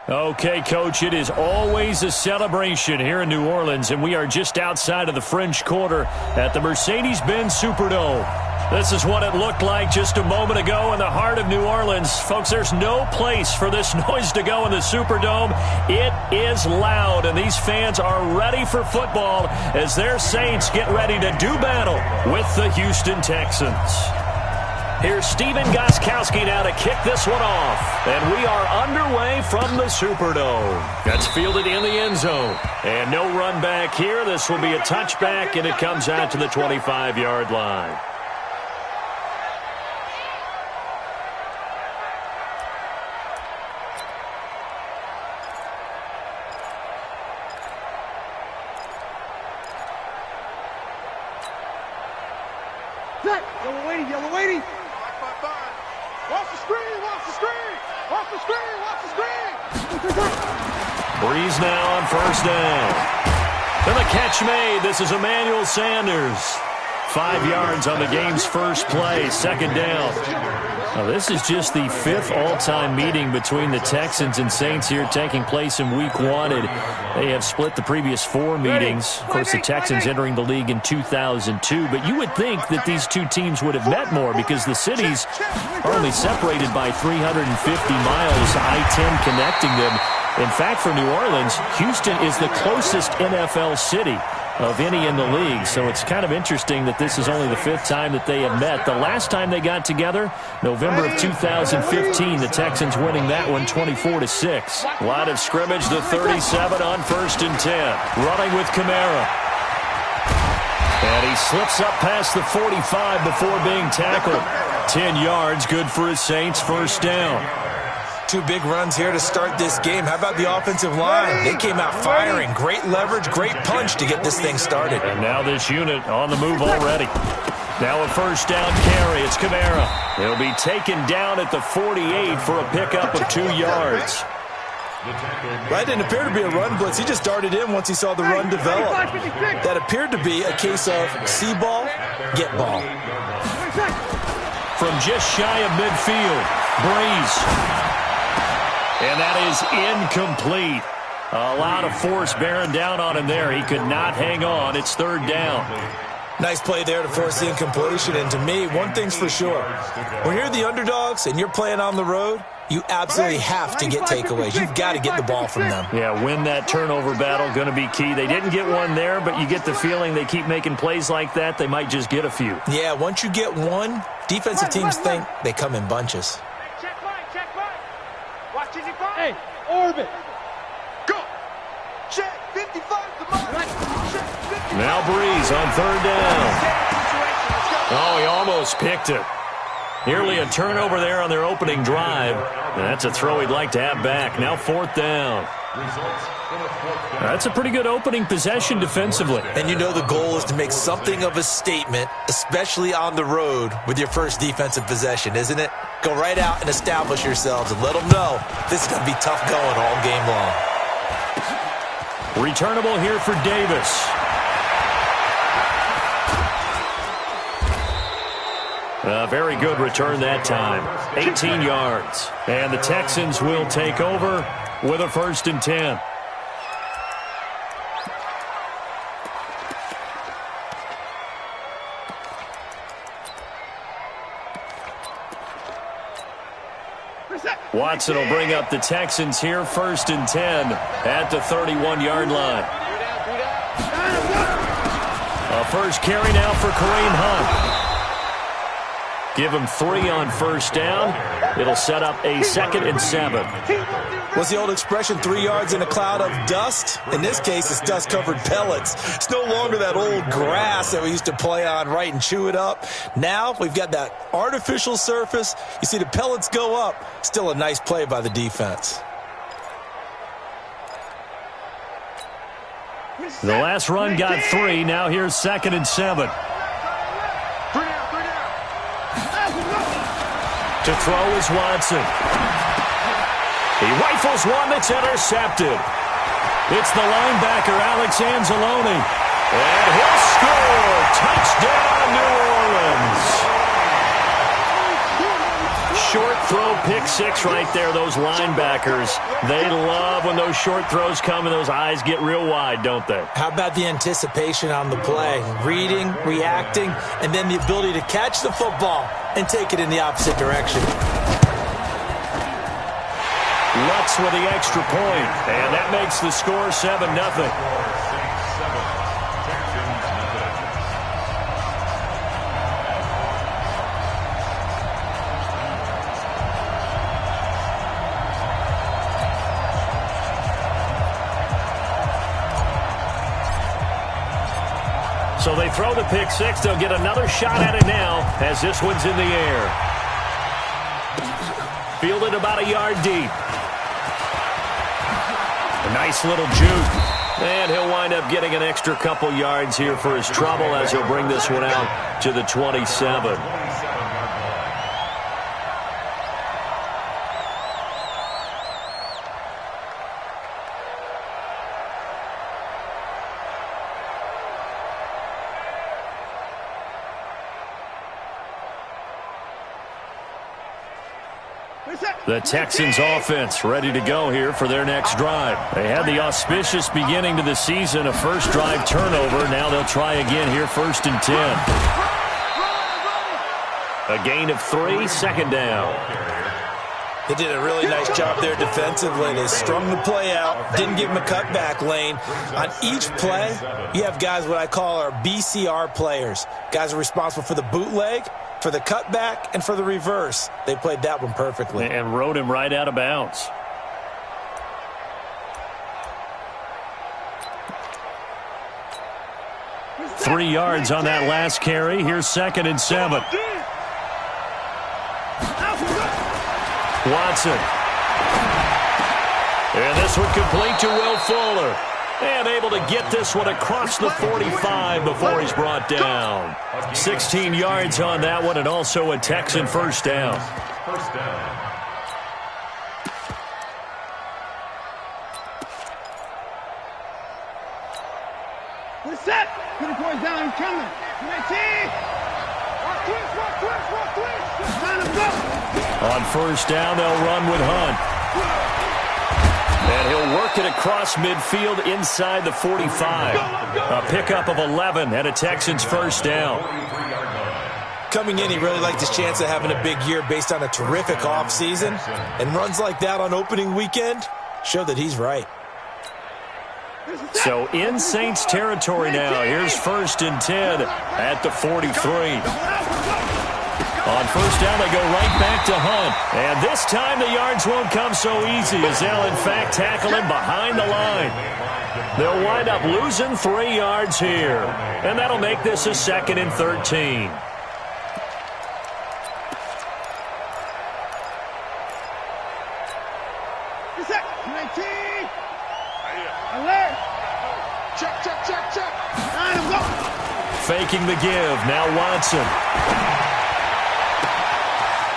Okay, Coach, it is always a celebration here in New Orleans, and we are just outside of the French Quarter at the Mercedes-Benz Superdome. This is what it looked like just a moment ago in the heart of New Orleans. Folks, there's no place for this noise to go in the Superdome. It is loud, and these fans are ready for football as their Saints get ready to do battle with the Houston Texans. Here's Steven Gostkowski now to kick this one off. And we are underway from the Superdome. That's fielded in the end zone. And no run back here. This will be a touchback, and it comes out to the 25-yard line. Yellow waiting. Watch the screen, watch the screen. Watch the screen, watch the screen. Breeze now on first down. And the catch made. This is Emmanuel Sanders. 5 yards on the game's first play, second down. Now, this is just the 5th all-time meeting between the Texans and Saints here taking place in Week 1. They have split the previous 4 meetings. Of course, the Texans entering the league in 2002. But you would think that these two teams would have met more because the cities are only separated by 350 miles, I-10 connecting them. In fact, for New Orleans, Houston is the closest NFL city of any in the league. So it's kind of interesting that this is only the 5th time that they have met. The last time they got together, November of 2015, the Texans winning that one 24-6. Line of scrimmage, the 37 on 1st and 10. Running with Kamara. And he slips up past the 45 before being tackled. 10 yards, good for his Saints, first down. 2 big runs here to start this game. How about the offensive line? They came out firing. Great leverage, great punch to get this thing started. And now this unit on the move already. Now a first down carry. It's Kamara. He'll be taken down at the 48 for a pickup of 2 yards. That didn't appear to be a run blitz. He just darted in once he saw the run develop. That appeared to be a case of see ball, get ball. From just shy of midfield, Breeze. And that is incomplete. A lot of force bearing down on him there. He could not hang on. It's 3rd down. Nice play there to force the incompletion. And to me, one thing's for sure. When you're the underdogs and you're playing on the road, you absolutely have to get takeaways. You've got to get the ball from them. Yeah, win that turnover battle, going to be key. They didn't get one there, but you get the feeling they keep making plays like that, they might just get a few. Yeah, once you get one, defensive teams think they come in bunches. Hey, orbit. Go. Check 55 to mark. Now Breeze on 3rd down. Oh, he almost picked it. Nearly a turnover there on their opening drive. And that's a throw he'd like to have back. Now 4th down. That's a pretty good opening possession defensively. And you know the goal is to make something of a statement, especially on the road with your first defensive possession, isn't it? Go right out and establish yourselves and let them know this is going to be tough going all game long. Returnable here for Davis. A very good return that time. 18 yards. And the Texans will take over with a 1st and 10. Watson will bring up the Texans here, 1st and 10 at the 31-yard line. A first carry now for Kareem Hunt. Give him 3 on first down. It'll set up a 2nd and 7. What's the old expression, 3 yards in a cloud of dust? In this case, it's dust-covered pellets. It's no longer that old grass that we used to play on, right, and chew it up. Now we've got that artificial surface. You see the pellets go up. Still a nice play by the defense. The last run got 3. Now here's 2nd and 7. To throw is Watson. He rifles one that's intercepted. It's the linebacker, Alex Anzalone. And he'll score. Touchdown, New Orleans. Short throw, pick 6 right there, those linebackers. They love when those short throws come and those eyes get real wide, don't they? How about the anticipation on the play? Reading, reacting, and then the ability to catch the football and take it in the opposite direction. Lutz with the extra point, and that makes the score 7-0. So they throw the pick six. They'll get another shot at it now as this one's in the air. Fielded about a yard deep. A nice little juke. And he'll wind up getting an extra couple yards here for his trouble as he'll bring this one out to the 27. The Texans offense ready to go here for their next drive. They had the auspicious beginning to the season, a first drive turnover. Now they'll try again here, 1st and 10. A gain of 3, second down. They did a really nice job there defensively. They strung the play out, didn't give him a cutback lane. On each play, you have guys what I call our BCR players. Guys are responsible for the bootleg, for the cutback, and for the reverse. They played that one perfectly. And rode him right out of bounds. Three yards on that last carry. Here's 2nd and 7. Watson. And this one complete to Will Fuller. And able to get this one across the 45 before he's brought down. 16 yards on that one, and also a Texan first down. First down. We're set. 20 points down, coming. 19. Walk twist. Time to go. On first down, they'll run with Hunt. And he'll work it across midfield inside the 45. A pickup of 11 and a Texans first down. Coming in, he really liked his chance of having a big year based on a terrific offseason. And runs like that on opening weekend show that he's right. So in Saints territory now. Here's 1st and 10 at the 43. On first down, they go right back to Hunt. And this time the yards won't come so easy as they'll, in fact, tackle him behind the line. They'll wind up losing 3 yards here. And that'll make this a 2nd and 13. Faking the give. Now Watson.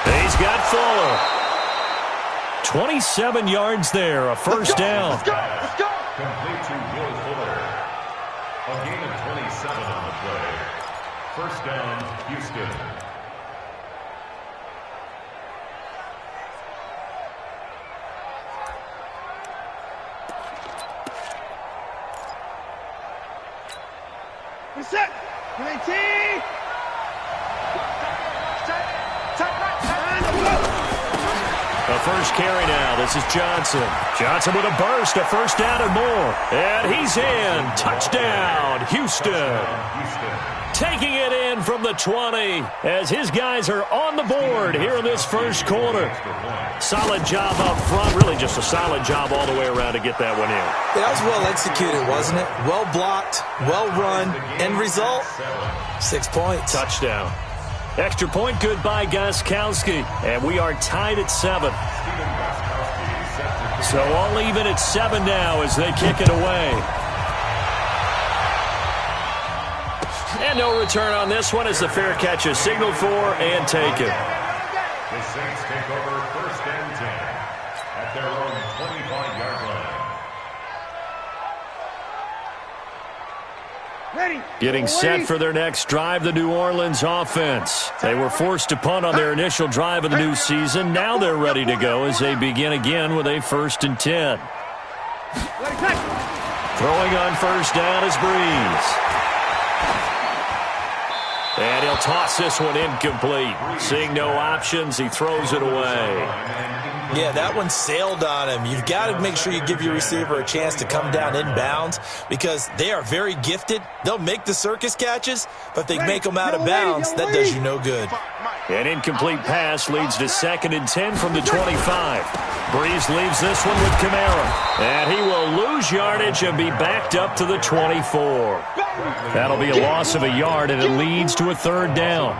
He's got Fuller. 27 yards there, a first down. Let's go. Complete to Will Fuller. A gain of 27 on the play. First down, Houston. We're set. 19. The first carry now. This is Johnson. Johnson with a burst, a first down and more. And he's in. Touchdown, Houston. Taking it in from the 20 as his guys are on the board here in this first quarter. Solid job up front. Really just a solid job all the way around to get that one in. That was well executed, wasn't it? Well blocked, well run. End result, 6 points. Touchdown. Extra point good by Gostkowski. And we are tied at 7. So all even at 7 now as they kick it away. And no return on this one as the fair catch is signaled for and taken. The Saints take over 1st and 10 at their own 25-yard line. Getting set for their next drive, the New Orleans offense. They were forced to punt on their initial drive of the new season. Now they're ready to go as they begin again with a 1st and 10. Throwing on first down is Breeze. And he'll toss this one incomplete. Seeing no options, he throws it away. Yeah, that one sailed on him. You've got to make sure you give your receiver a chance to come down inbounds because they are very gifted. They'll make the circus catches, but if they make them out of bounds, that does you no good. An incomplete pass leads to 2nd and 10 from the 25. Breeze leaves this one with Kamara. And he will lose yardage and be backed up to the 24. That'll be a loss of a yard, and it leads to a 3rd down.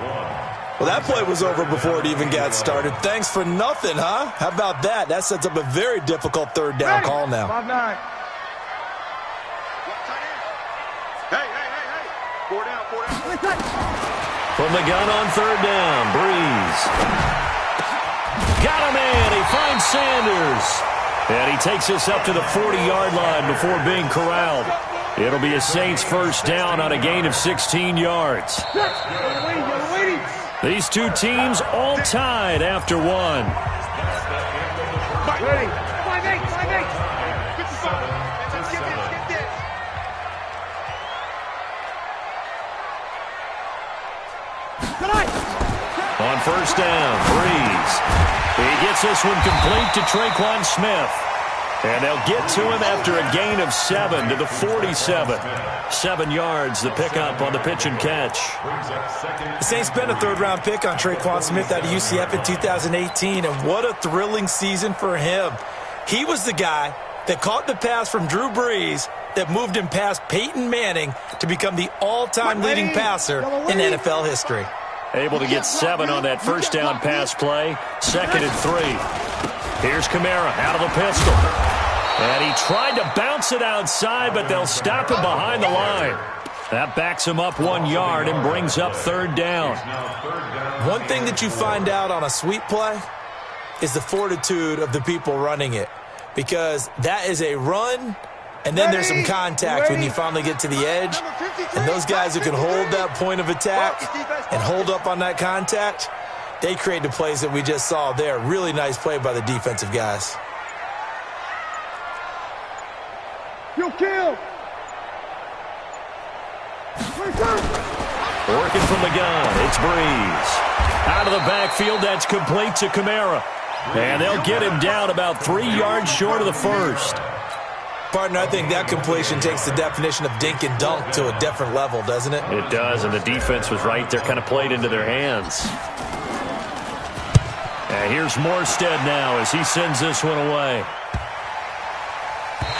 Well, that play was over before it even got started. Thanks for nothing, huh? How about that? That sets up a very difficult 3rd down call now. 5-9. Hey. 4 down. From the gun on 3rd down, Breeze. Got him in. He finds Sanders. And he takes us up to the 40-yard line before being corralled. It'll be a Saints 1st down on a gain of 16 yards. These two teams all tied after one. Ready. 5-8. On 1st down, Breeze. He gets this one complete to Traquan Smith. And they'll get to him after a gain of 7 to the 47. 7 yards, the pickup on the pitch and catch. The Saints spent a 3rd-round pick on Traquan Smith out of UCF in 2018, and what a thrilling season for him. He was the guy that caught the pass from Drew Brees that moved him past Peyton Manning to become the all-time leading passer in NFL history. Able to get 7 on that 1st down pass play. 2nd and 3. Here's Kamara out of the pistol. And he tried to bounce it outside, but they'll stop him behind the line. That backs him up 1 yard and brings up 3rd down. One thing that you find out on a sweep play is the fortitude of the people running it. Because that is a run, and then there's some contact when you finally get to the edge. And those guys who can hold that point of attack and hold up on that contact, they create the plays that we just saw there. Really nice play by the defensive guys. You kill. Working from the gun, it's Breeze. Out of the backfield, that's complete to Kamara. And they'll get him down about 3 yards short of the 1st. Partner, I think that completion takes the definition of dink and dunk to a different level, doesn't it? It does, and the defense was right there, kind of played into their hands. And here's Morstead now as he sends this one away.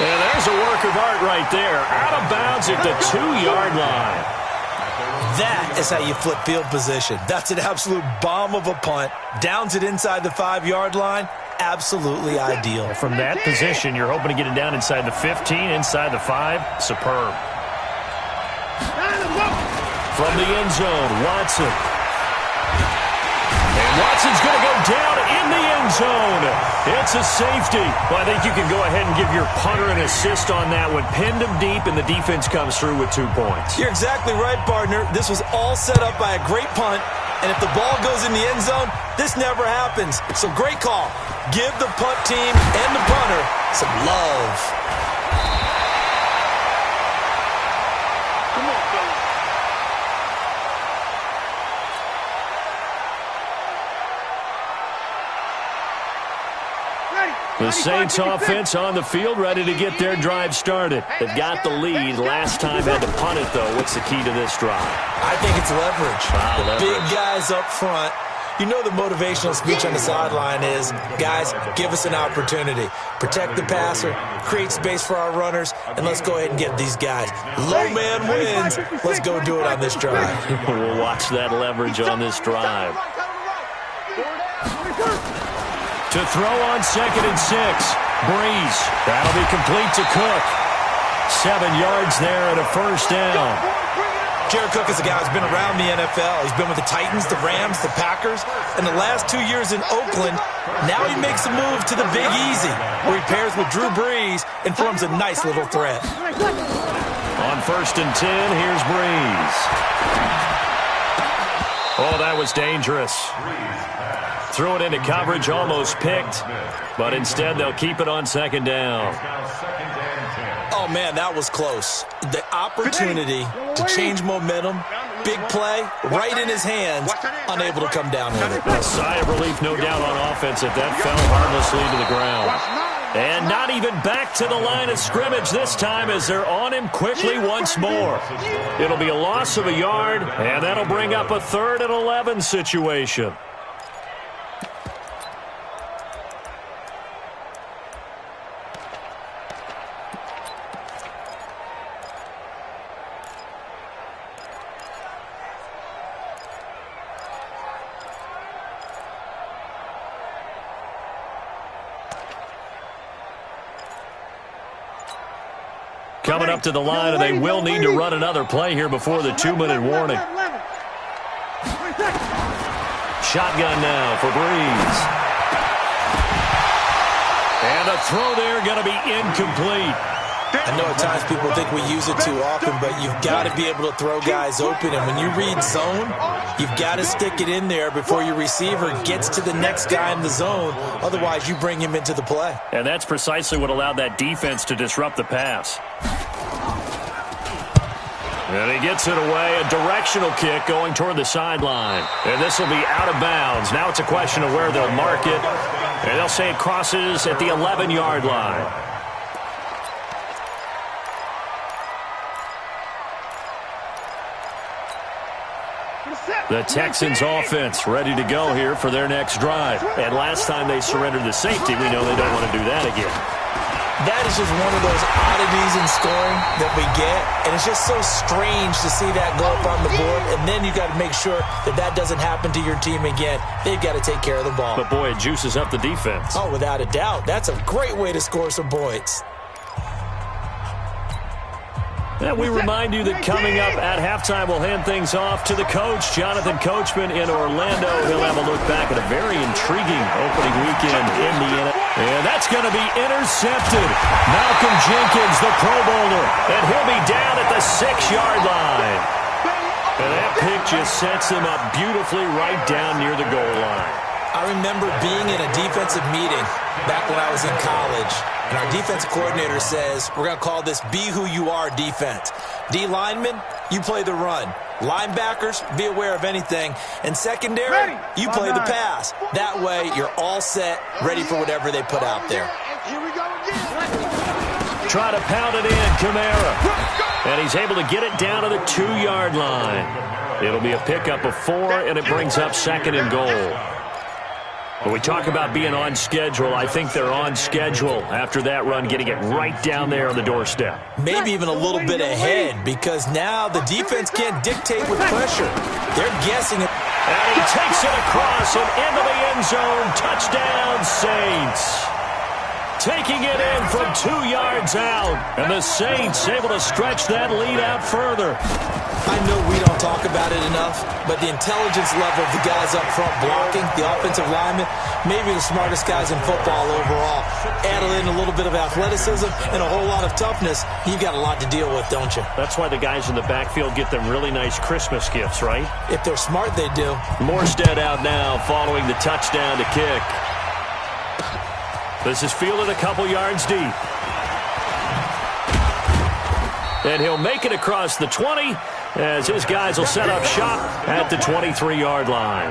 And there's a work of art right there. Out of bounds at the 2-yard line. That is how you flip field position. That's an absolute bomb of a punt. Downs it inside the 5-yard line. Absolutely ideal. From that position, you're hoping to get it down inside the 15, inside the 5. Superb. From the end zone, Watson. And Watson's going to go down in the end zone. It's a safety. Well, I think you can go ahead and give your punter an assist on that one. Pinned him deep, and the defense comes through with 2 points. You're exactly right, partner. This was all set up by a great punt. And if the ball goes in the end zone, this never happens. So great call. Give the punt team and the punter some love. Come on, fellas. The Saints offense on the field, ready to get their drive started. They've got the lead. Last time had to punt it, though. What's the key to this drive? I think it's leverage. Wow, the leverage. Big guys up front. You know the motivational speech on the sideline is, guys, give us an opportunity. Protect the passer, create space for our runners, and let's go ahead and get these guys. Low man wins. Let's go do it on this drive. We'll watch that leverage on this drive. To throw on 2nd and 6. Breeze. That'll be complete to Cook. 7 yards there and a 1st down. Jared Cook is a guy who's been around the NFL. He's been with the Titans, the Rams, the Packers, and the last 2 years in Oakland. Now he makes a move to the Big Easy, where he pairs with Drew Brees and forms a nice little threat. On 1st and 10, here's Breeze. Oh, that was dangerous. Threw it into coverage, almost picked, but instead they'll keep it on 2nd down. Oh, man, that was close. The opportunity to change momentum, big play, right in his hands, unable to come down with it. A sigh of relief, no doubt, on offense if that fell harmlessly to the ground. And not even back to the line of scrimmage this time as they're on him quickly once more. It'll be a loss of a yard, and that'll bring up a 3rd and 11 situation. Coming up to the line, and they will need to run another play here before the 2-minute warning. Shotgun now for Breeze. And a throw there going to be incomplete. I know at times people think we use it too often, but you've got to be able to throw guys open. And when you read zone, you've got to stick it in there before your receiver gets to the next guy in the zone. Otherwise, you bring him into the play. And that's precisely what allowed that defense to disrupt the pass. And he gets it away. A directional kick going toward the sideline. And this will be out of bounds. Now it's a question of where they'll mark it. And they'll say it crosses at the 11-yard line. The Texans offense ready to go here for their next drive. And last time they surrendered the safety, we know they don't want to do that again. That is just one of those oddities in scoring that we get. And it's just so strange to see that go up on the board. And then you got to make sure that that doesn't happen to your team again. They've got to take care of the ball. But, boy, it juices up the defense. Oh, without a doubt. That's a great way to score some points. And we remind you that coming up at halftime, we'll hand things off to the coach, Jonathan Coachman in Orlando. He'll have a look back at a very intriguing opening weekend in the NFL. And that's going to be intercepted. Malcolm Jenkins, the Pro Bowler, and he'll be down at the 6-yard line. And that pick just sets him up beautifully right down near the goal line. I remember being in a defensive meeting back when I was in college. And our defensive coordinator says, we're going to call this Be Who You Are defense. D linemen, you play the run. Linebackers, be aware of anything. And secondary, you play the pass. That way, you're all set, ready for whatever they put out there. Here we go again. Try to pound it in, Kamara. And he's able to get it down to the 2-yard line. It'll be a pickup of 4, and it brings up 2nd and goal. When we talk about being on schedule, I think they're on schedule after that run, getting it right down there on the doorstep. Maybe even a little bit ahead, because now the defense can't dictate with pressure. They're guessing it. And he takes it across and into the end zone. Touchdown, Saints. Taking it in from 2 yards out. And the Saints able to stretch that lead out further. I know we don't talk about it enough, but the intelligence level of the guys up front blocking, the offensive linemen, maybe the smartest guys in football overall. Add in a little bit of athleticism and a whole lot of toughness, you've got a lot to deal with, don't you? That's why the guys in the backfield get them really nice Christmas gifts, right? If they're smart, they do. Morstead out now following the touchdown to kick. This is fielded a couple yards deep. And he'll make it across the 20 as his guys will set up shop at the 23-yard line.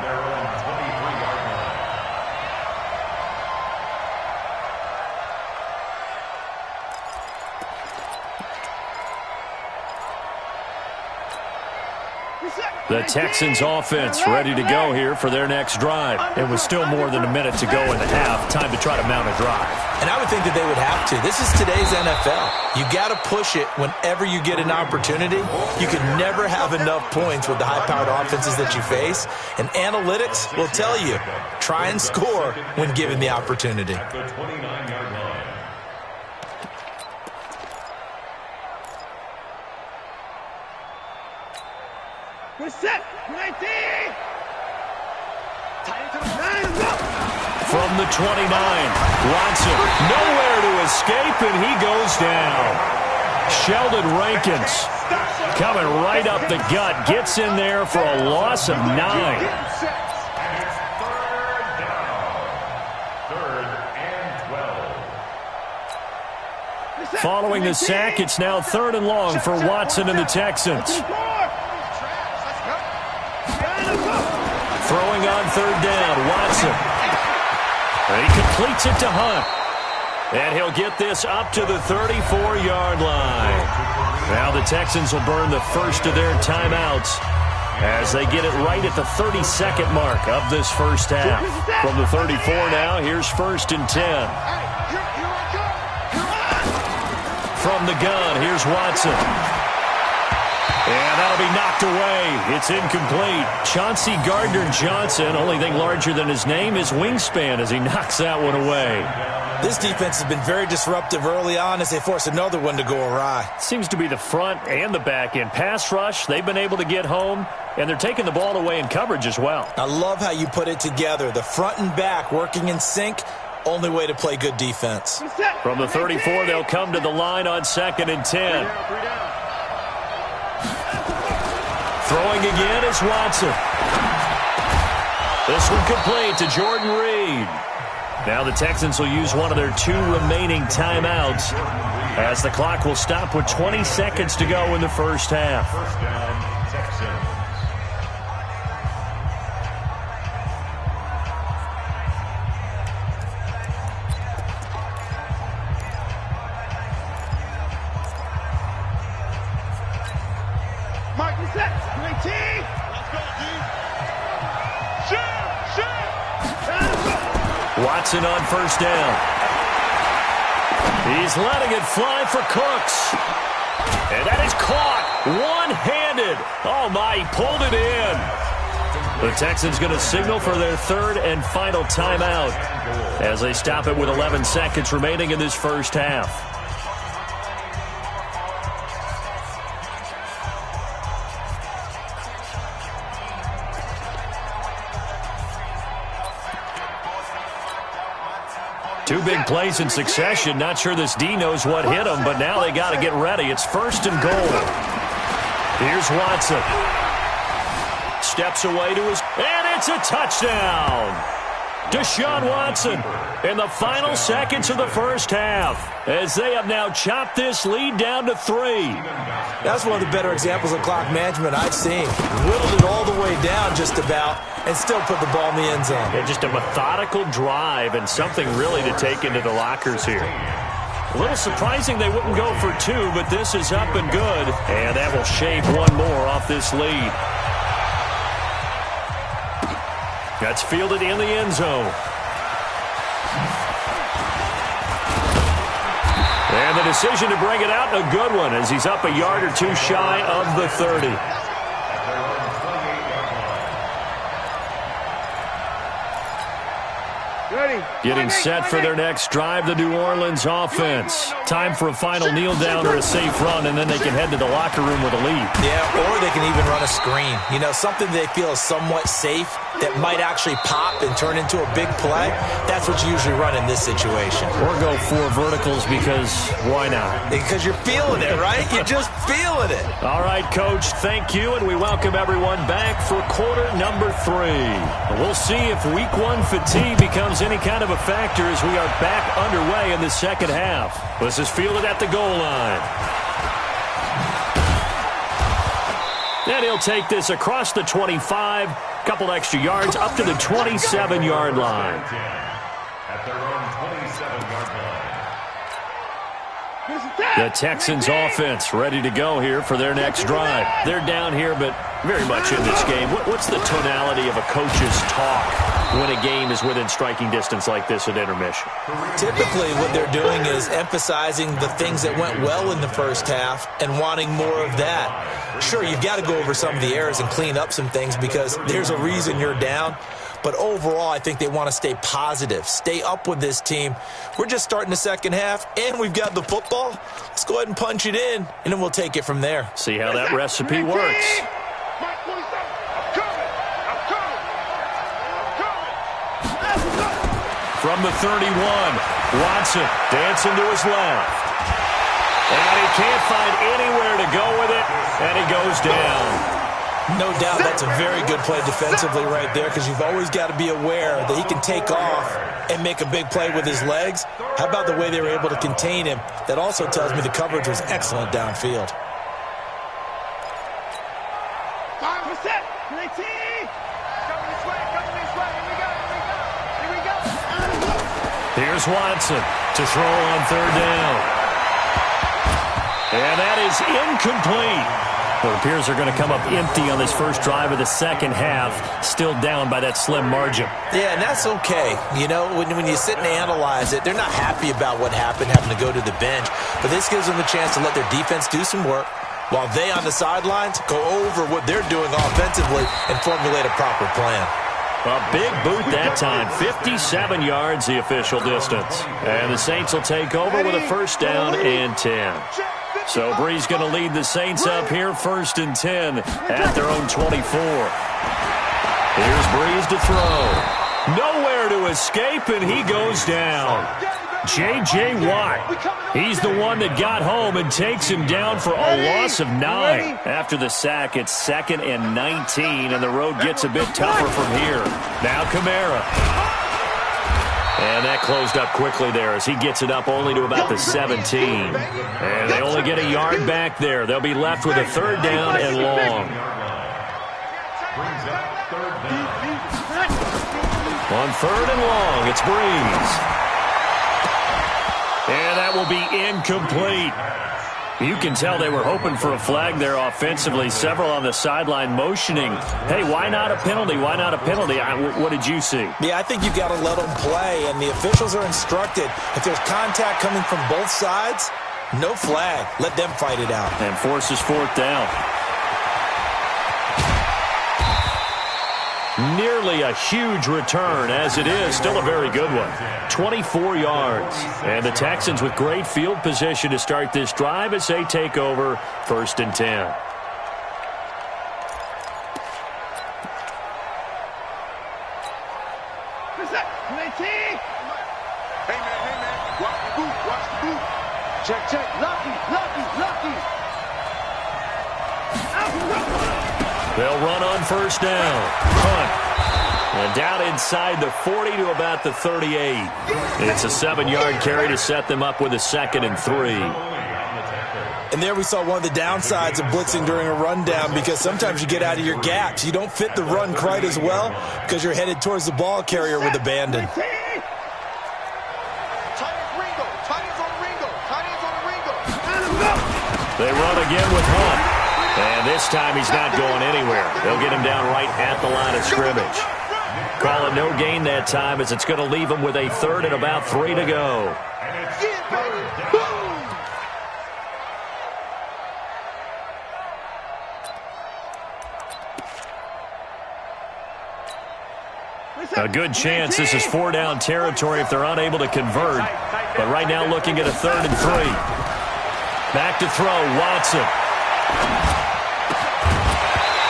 The Texans offense ready to go here for their next drive. It was still more than a minute to go in the half. Time to try to mount a drive. And I would think that they would have to. This is today's NFL. You got to push it whenever you get an opportunity. You can never have enough points with the high-powered offenses that you face. And analytics will tell you, try and score when given the opportunity. The 29-yard line. We're set. 19. From the 29, Watson nowhere to escape, and he goes down. Sheldon Rankins coming right up the gut. Gets in there for a loss of 9. And it's third down. 3rd and 12. Following the sack, it's now 3rd and long for Watson and the Texans. Throwing on 3rd down, Watson. He completes it to Hunt. And he'll get this up to the 34-yard line. Now the Texans will burn the first of their timeouts as they get it right at the 32nd mark of this first half. From the 34 now, here's 1st and 10. From the gun, here's Watson. And that'll be knocked away. It's incomplete. Chauncey Gardner-Johnson, only thing larger than his name is wingspan as he knocks that one away. This defense has been very disruptive early on as they force another one to go awry. Seems to be the front and the back end. Pass rush, they've been able to get home, and they're taking the ball away in coverage as well. I love how you put it together. The front and back working in sync. Only way to play good defense. From the 34, they'll come to the line on 2nd and 10. Throwing again is Watson. This one complete to Jordan Reed. Now the Texans will use one of their 2 remaining timeouts as the clock will stop with 20 seconds to go in the first half. First down, Texans. Mike, you set. Great team. Let's go, D. Shoot! Watson on 1st down. He's letting it fly for Cooks. And that is caught one-handed. Oh, my, he pulled it in. The Texans going to signal for their 3rd and final timeout as they stop it with 11 seconds remaining in this first half. Two big plays in succession. Not sure this D knows what hit him, but now they got to get ready. It's 1st and goal. Here's Watson. Steps away to his... And it's a touchdown! Deshaun Watson in the final seconds of the first half as they have now chopped this lead down to 3. That's one of the better examples of clock management I've seen. Whittled it all the way down just about and still put the ball in the end zone. Yeah, just a methodical drive and something really to take into the lockers here. A little surprising they wouldn't go for 2, but this is up and good. And that will shave one more off this lead. That's fielded in the end zone. And the decision to bring it out, a good one, as he's up a yard or 2 shy of the 30. Getting set for their next drive, the New Orleans offense. Time for a final kneel down or a safe run, and then they can head to the locker room with a lead. Yeah, or they can even run a screen. You know, something they feel is somewhat safe that might actually pop and turn into a big play. That's what you usually run in this situation. Or go 4 verticals because why not? Because you're feeling it, right? You're just feeling it. All right, Coach, thank you, and we welcome everyone back for quarter number 3. We'll see if week 1 fatigue becomes any kind of a factor as we are back underway in the second half. This is fielded at the goal line. And he'll take this across the 25, couple extra yards up to the 27-yard line. At their own 27-yard line. The Texans offense ready to go here for their next drive. They're down here, but very much in this game. What's the tonality of a coach's talk when a game is within striking distance like this at intermission? Typically, what they're doing is emphasizing the things that went well in the first half and wanting more of that. Sure, you've got to go over some of the errors and clean up some things because there's a reason you're down. But overall, I think they want to stay positive, stay up with this team. We're just starting the second half, and we've got the football. Let's go ahead and punch it in, and then we'll take it from there. See how that recipe works. From the 31, Watson dancing to his left. And he can't find anywhere to go with it, and he goes down. No doubt that's a very good play defensively right there, because you've always got to be aware that he can take off and make a big play with his legs. How about the way they were able to contain him? That also tells me the coverage was excellent downfield. 5%. Coming this way. Here we go. Here's Watson to throw on third down. And that is incomplete. Well, it appears they're going to come up empty on this first drive of the second half, still down by that slim margin. Yeah, and that's okay. You know, when you sit and analyze it, they're not happy about what happened, having to go to the bench. But this gives them a chance to let their defense do some work, while they on the sidelines go over what they're doing offensively and formulate a proper plan. A big boot that time, 57 yards the official distance. And the Saints will take over with a first down and 10. So Bree's going to lead the Saints up here, 1st and 10 at their own 24. Here's Brees to throw. Nowhere to escape, and he goes down. J.J. Watt, he's the one that got home and takes him down for a loss of 9. After the sack, it's 2nd and 19, and the road gets a bit tougher from here. Now Kamara. And that closed up quickly there as he gets it up only to about the 17. And they only get a yard back there. They'll be left with a third down and long. On third and long, it's Brees. And that will be incomplete. You can tell they were hoping for a flag there offensively. Several on the sideline motioning, hey, why not a penalty? Why not a penalty? What did you see? Yeah, I think you've got to let them play, and the officials are instructed. If there's contact coming from both sides, no flag. Let them fight it out. And forces 4th down. Nearly a huge return, as it is still a very good one. 24 yards. And the Texans with great field position to start this drive as they take over 1st and 10. Hey, man. Watch the boot. Check. Lucky. They'll run on first down. Punt. And down inside the 40 to about the 38. It's a 7-yard carry to set them up with a 2nd and 3. And there we saw one of the downsides of blitzing during a rundown, because sometimes you get out of your gaps. You don't fit the run quite as well because you're headed towards the ball carrier with abandon. They run again with Hunt. And this time he's not going anywhere. They'll get him down right at the line of scrimmage. Call it no gain that time, as it's going to leave him with a 3rd and about 3 to go. A good chance this is 4-down territory if they're unable to convert. But right now looking at a 3rd and 3. Back to throw, Watson.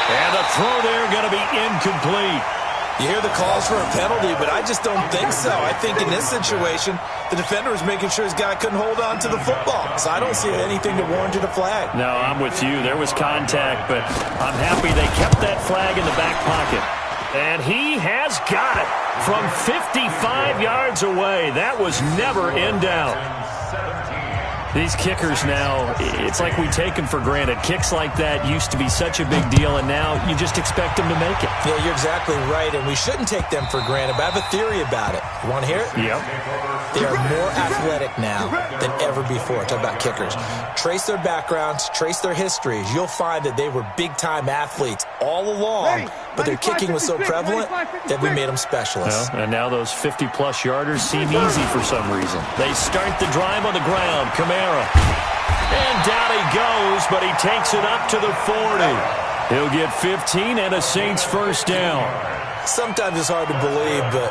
And the throw there going to be incomplete. You hear the calls for a penalty, but I just don't think so. I think in this situation, the defender was making sure his guy couldn't hold on to the football. So I don't see anything to warrant a flag. No, I'm with you. There was contact, but I'm happy they kept that flag in the back pocket. And he has got it from 55 yards away. That was never in doubt. These kickers now, it's like we take them for granted. Kicks like that used to be such a big deal, and now you just expect them to make it. Yeah, you're exactly right, and we shouldn't take them for granted, but I have a theory about it. You want to hear it? Yep. They are more athletic now than ever before. Talk about kickers. Trace their backgrounds, trace their histories. You'll find that they were big-time athletes all along, but their kicking was so prevalent that we made them specialists. Well, and now those 50-plus yarders seem easy for some reason. They start the drive on the ground. Kamara. And down he goes, but he takes it up to the 40. He'll get 15 and a Saints first down. Sometimes it's hard to believe, but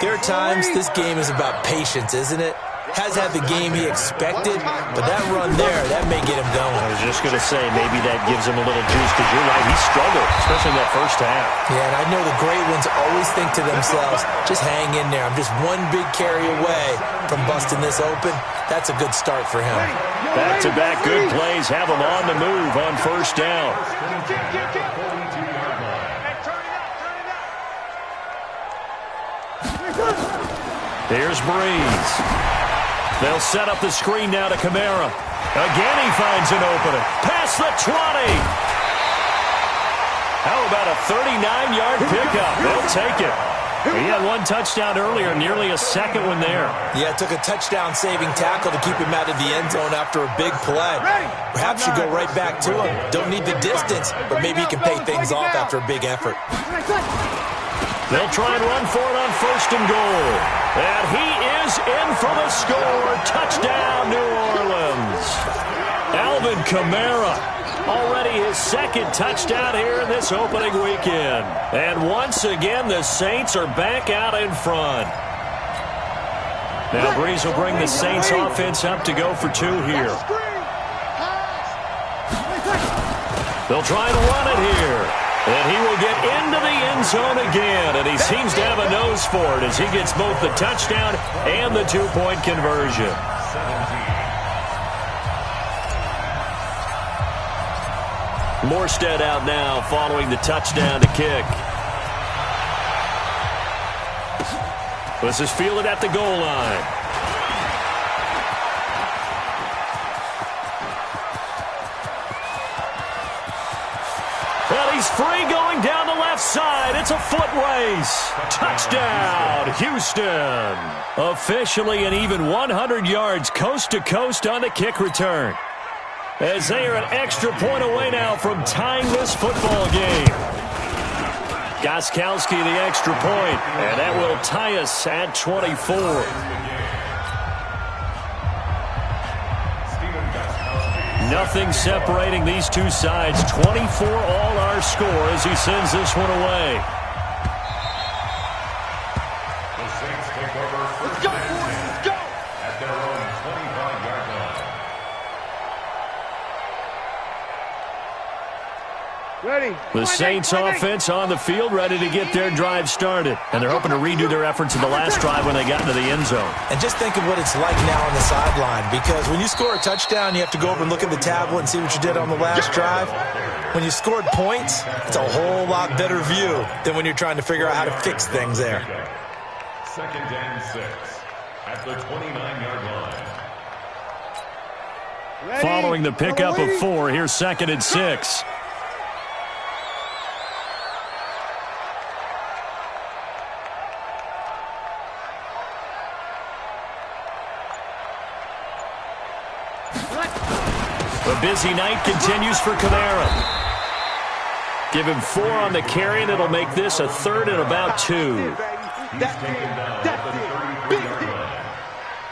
there are times this game is about patience, isn't it? has had the game he expected, but that run there, that may get him going. I was just going to say, maybe that gives him a little juice, because you're right, he struggled, especially in that first half. Yeah, and I know the great ones always think to themselves, just hang in there. I'm just one big carry away from busting this open. That's a good start for him. Back-to-back good plays have him on the move on first down. Here's Breeze. They'll set up the screen now to Kamara. Again he finds an opening. Past the 20. How about a 39-yard pickup? They'll take it. He had one touchdown earlier, nearly a second one there. Yeah, it took a touchdown-saving tackle to keep him out of the end zone after a big play. Perhaps you go right back to him. Don't need the distance, but maybe he can pay things off after a big effort. They'll try and run for it on first and goal. And he is in for the score. Touchdown, New Orleans. Alvin Kamara, already his second touchdown here in this opening weekend. And once again, the Saints are back out in front. Now Breeze will bring the Saints offense up to go for two here. They'll try and run it here. And he will get into the end zone again. And he seems to have a nose for it as he gets both the touchdown and the two-point conversion. Morstead out now following the touchdown to kick. This is fielded at the goal line. Well, he's free going down the left side. It's a foot race. Touchdown, Houston. Officially an even 100 yards coast to coast on the kick return, as they are an extra point away now from tying this football game. Gostkowski the extra point, and that will tie us at 24. Nothing separating these two sides. 24 all our score as he sends this one away. The Saints take over. Let's go, boys. Let's go. At their own 25-yard line. Ready. The Saints offense on the field, ready to get their drive started. And they're hoping to redo their efforts in the last drive when they got into the end zone. And just think of what it's like now on the sideline, because when you score a touchdown, you have to go over and look at the tablet and see what you did on the last drive. When you scored points, it's a whole lot better view than when you're trying to figure out how to fix things there. 2nd and 6 at the 29-yard line. Ready. Following the pickup of 4, here's 2nd and 6. The busy night continues for Kamara. Give him 4 on the carry, and it'll make this a 3rd and about 2. He's taken down at the 33-yard line.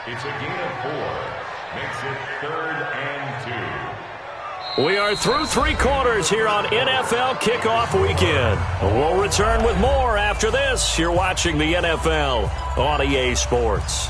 It's a gain of 4. Makes it 3rd and 2. We are through 3 quarters here on NFL Kickoff Weekend. We'll return with more after this. You're watching the NFL on EA Sports.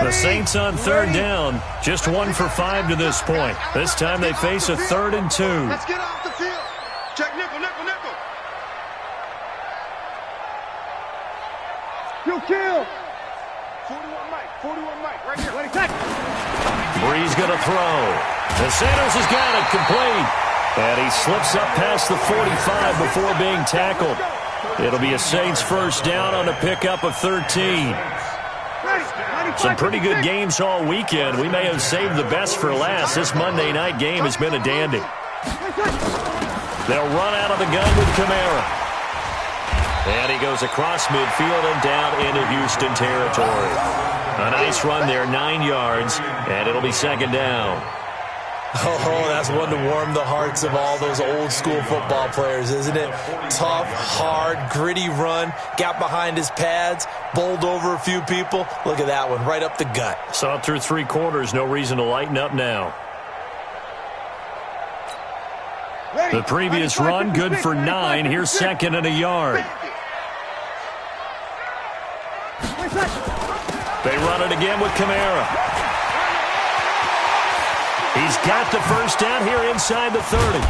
The Saints on 3rd down, just 1 for 5 to this point. This time they face a 3rd and 2. Let's get off the field. Check nickel, nickel, nickel. You kill. 41 Mike, right here. Ready, take. Breeze going to throw. The Sanders has got it complete. And he slips up past the 45 before being tackled. It'll be a Saints first down on a pickup of 13. Some pretty good games all weekend. We may have saved the best for last. This Monday night game has been a dandy. They'll run out of the gun with Kamara. And he goes across midfield and down into Houston territory. A nice run there, 9 yards, and it'll be 2nd down. Oh, that's one to warm the hearts of all those old school football players, isn't it? Tough, hard, gritty run, got behind his pads, bowled over a few people. Look at that one, right up the gut. Saw it through 3 quarters, no reason to lighten up now. The previous run, good for 9. Here's 2nd and a yard. They run it again with Kamara. He's got the first down here inside the 30. And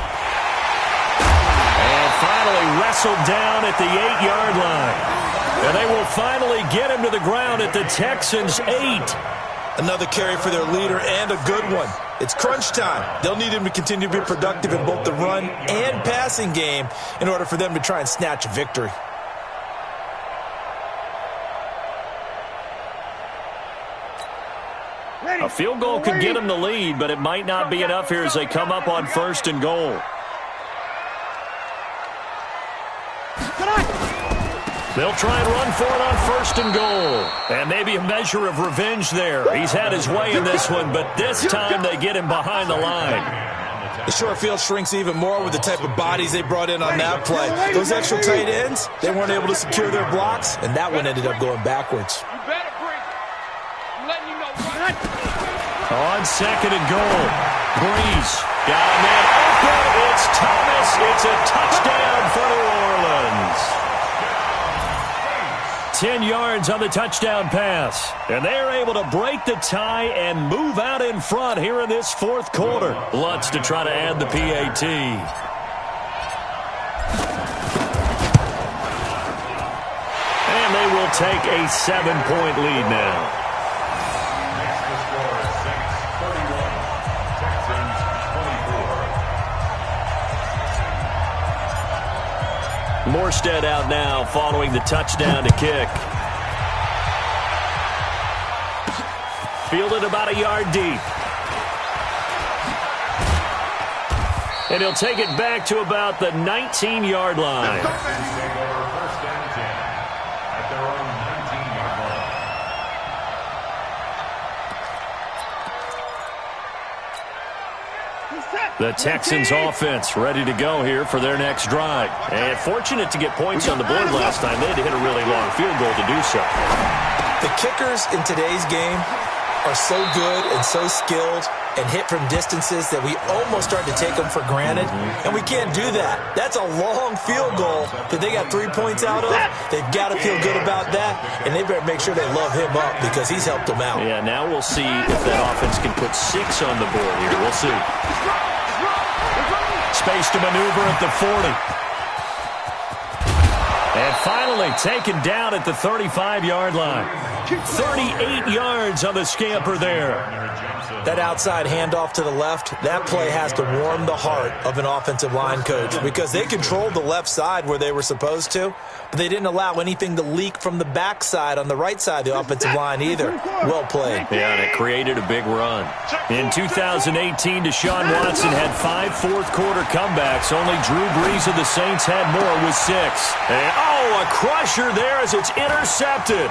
finally wrestled down at the 8-yard line. And they will finally get him to the ground at the Texans' 8. Another carry for their leader and a good one. It's crunch time. They'll need him to continue to be productive in both the run and passing game in order for them to try and snatch a victory. A field goal could get them the lead, but it might not be enough here as they come up on 1st and goal. They'll try and run for it on 1st and goal. And maybe a measure of revenge there. He's had his way in this one, but this time they get him behind the line. The short field shrinks even more with the type of bodies they brought in on that play. Those extra tight ends, they weren't able to secure their blocks, and that one ended up going backwards. On 2nd and goal, Breeze got a man open. It's Thomas. It's a touchdown for New Orleans. 10 yards on the touchdown pass. And they're able to break the tie and move out in front here in this 4th quarter. Lutz to try to add the PAT. And they will take a 7-point lead now. Morstead out now following the touchdown to kick. Fielded about a yard deep. And he'll take it back to about the 19-yard line. The Texans offense ready to go here for their next drive. And fortunate to get points on the board last time. They had to hit a really long field goal to do so. The kickers in today's game are so good and so skilled and hit from distances that we almost start to take them for granted. And we can't do that. That's a long field goal that they got 3 points out of. They've got to feel good about that, and they better make sure they love him up because he's helped them out. Yeah, now we'll see if that offense can put 6 on the board here. We'll see. Space to maneuver at the 40. And finally taken down at the 35-yard line. 38 yards on the scamper there. That outside handoff to the left, that play has to warm the heart of an offensive line coach because they controlled the left side where they were supposed to, but they didn't allow anything to leak from the backside on the right side of the offensive line either. Well played. Yeah, and it created a big run. In 2018, Deshaun Watson had 5 fourth-quarter comebacks. Only Drew Brees of the Saints had more with 6. And, a crusher there as it's intercepted.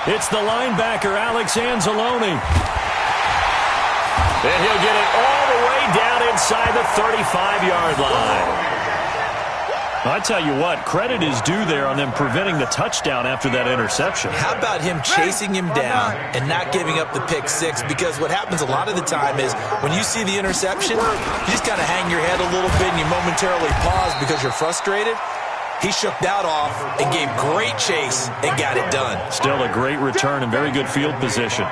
It's the linebacker, Alex Anzalone. And he'll get it all the way down inside the 35-yard line. I tell you what, credit is due there on them preventing the touchdown after that interception. How about him chasing him down and not giving up the pick 6? Because what happens a lot of the time is when you see the interception, you just kind of hang your head a little bit and you momentarily pause because you're frustrated. He shook that off and gave great chase and got it done. Still a great return and very good field position.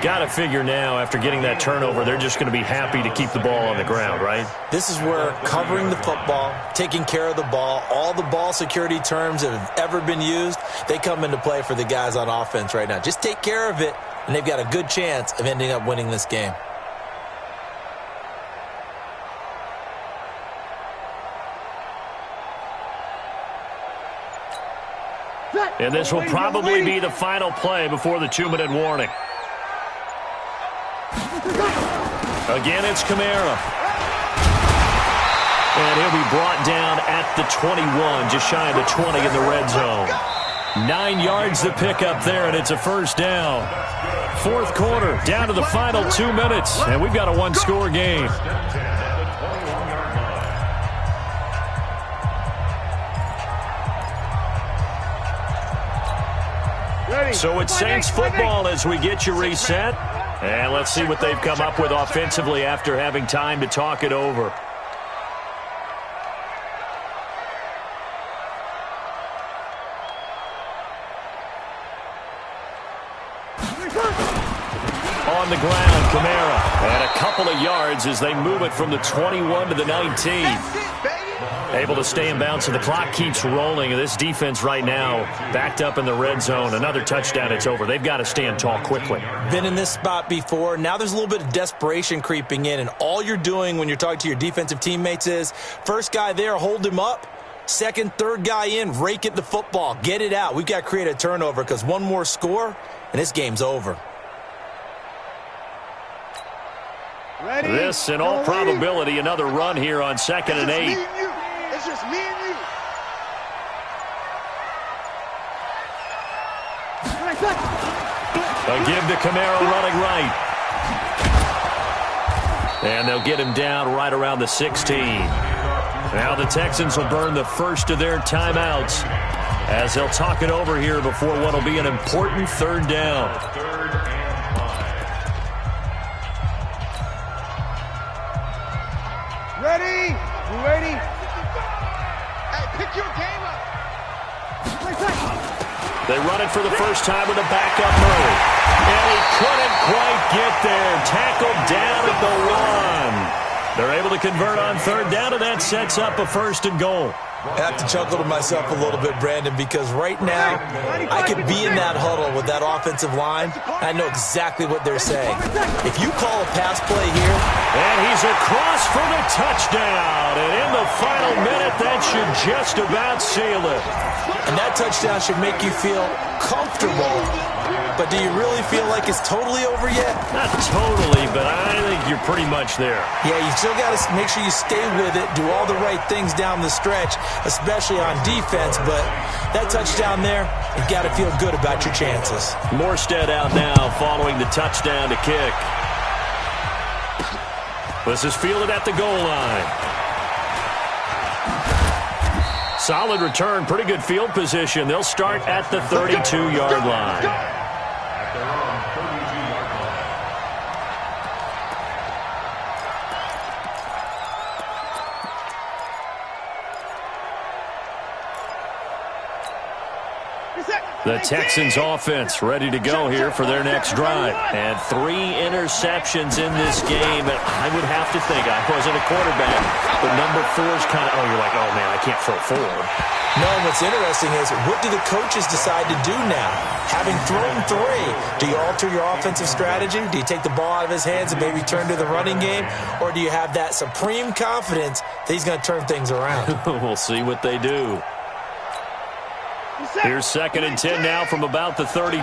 Got to figure now, after getting that turnover, they're just going to be happy to keep the ball on the ground, right? This is where covering the football, taking care of the ball, all the ball security terms that have ever been used, they come into play for the guys on offense right now. Just take care of it, and they've got a good chance of ending up winning this game. And this will probably be the final play before the 2-minute warning. Again, it's Kamara. And he'll be brought down at the 21, just shy of the 20 in the red zone. 9 yards to pick up there, and it's a first down. Fourth quarter, down to the final 2 minutes, and we've got a one-score game. So it's Saints football as we get you reset. And let's see what they've come up with offensively after having time to talk it over. On the ground, Kamara. And a couple of yards as they move it from the 21 to the 19. Able to stay in bounds, so the clock keeps rolling. And this defense right now backed up in the red zone. Another touchdown, it's over. They've got to stand tall quickly. Been in this spot before. Now there's a little bit of desperation creeping in. And all you're doing when you're talking to your defensive teammates is, first guy there, hold him up. Second, third guy in, rake at the football. Get it out. We've got to create a turnover because one more score, and this game's over. Ready? This, in all probability, another run here on 2nd and 8. It's just me and you. A give to Kamara running right. And they'll get him down right around the 16. Now the Texans will burn the first of their timeouts as they'll talk it over here before what will be an important third down. Ready? You ready? Hey, pick your game up. They run it for the first time with a backup move. And he couldn't quite get there. Tackled down at the 1. They're able to convert on third down, and that sets up a 1st and goal. I have to chuckle to myself a little bit, Brandon, because right now I could be in that huddle with that offensive line. I know exactly what they're saying. If you call a pass play here. And he's across for the touchdown. And in the final minute, that should just about seal it. And that touchdown should make you feel comfortable. But do you really feel like it's totally over yet? Not totally, but I think you're pretty much there. Yeah, you still got to make sure you stay with it, do all the right things down the stretch, especially on defense. But that touchdown there, you've got to feel good about your chances. Morstead out now following the touchdown to kick. This is fielded at the goal line. Solid return, pretty good field position. They'll start at the 32-yard line. The Texans offense ready to go here for their next drive. And 3 interceptions in this game. And I would have to think, I wasn't a quarterback, but number 4 is kind of, you're like, oh, man, I can't throw 4. No, and what's interesting is, what do the coaches decide to do now? Having thrown 3, do you alter your offensive strategy? Do you take the ball out of his hands and maybe turn to the running game? Or do you have that supreme confidence that he's going to turn things around? We'll see what they do. Here's 2nd and 10 now from about the 32.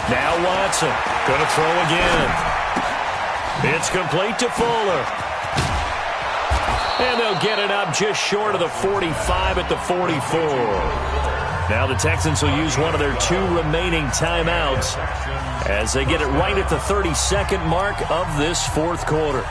Now Watson going to throw again. It's complete to Fuller. And they'll get it up just short of the 45 at the 44. Now the Texans will use one of their 2 remaining timeouts as they get it right at the 32nd mark of this 4th quarter.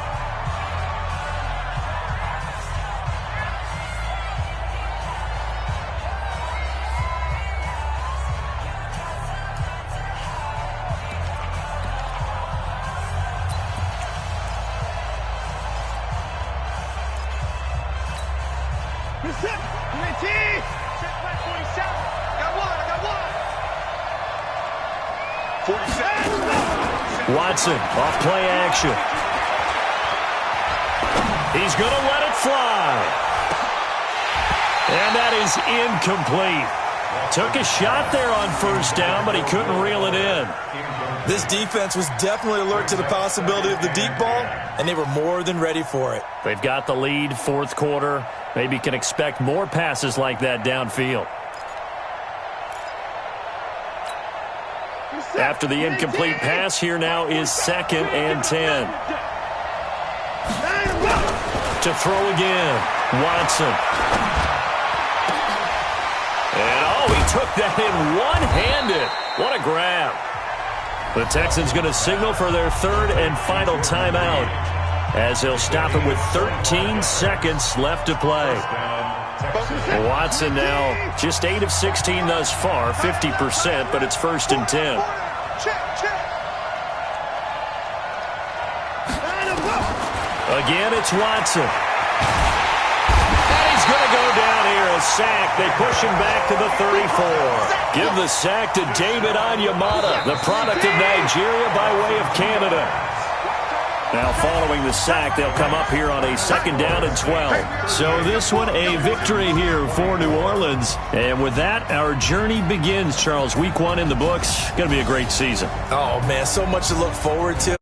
Watson off play action. He's going to let it fly. And that is incomplete. Took a shot there on 1st down, but he couldn't reel it in. This defense was definitely alert to the possibility of the deep ball, and they were more than ready for it. They've got the lead, 4th quarter. Maybe can expect more passes like that downfield. After the incomplete pass, here now is 2nd and 10. To throw again, Watson. took that in one-handed. What a grab. The Texans going to signal for their third and final timeout as they'll stop it with 13 seconds left to play. Watson now just 8 of 16 thus far, 50%, but it's 1st and 10. Again, it's Watson. And he's going to go down here, a sack. They push him back to the 34. Give the sack to David Onyemata, the product of Nigeria by way of Canada. Now following the sack, they'll come up here on a 2nd down and 12. So this one a victory here for New Orleans. And with that, our journey begins, Charles. Week 1 in the books. Going to be a great season. Oh, man, so much to look forward to.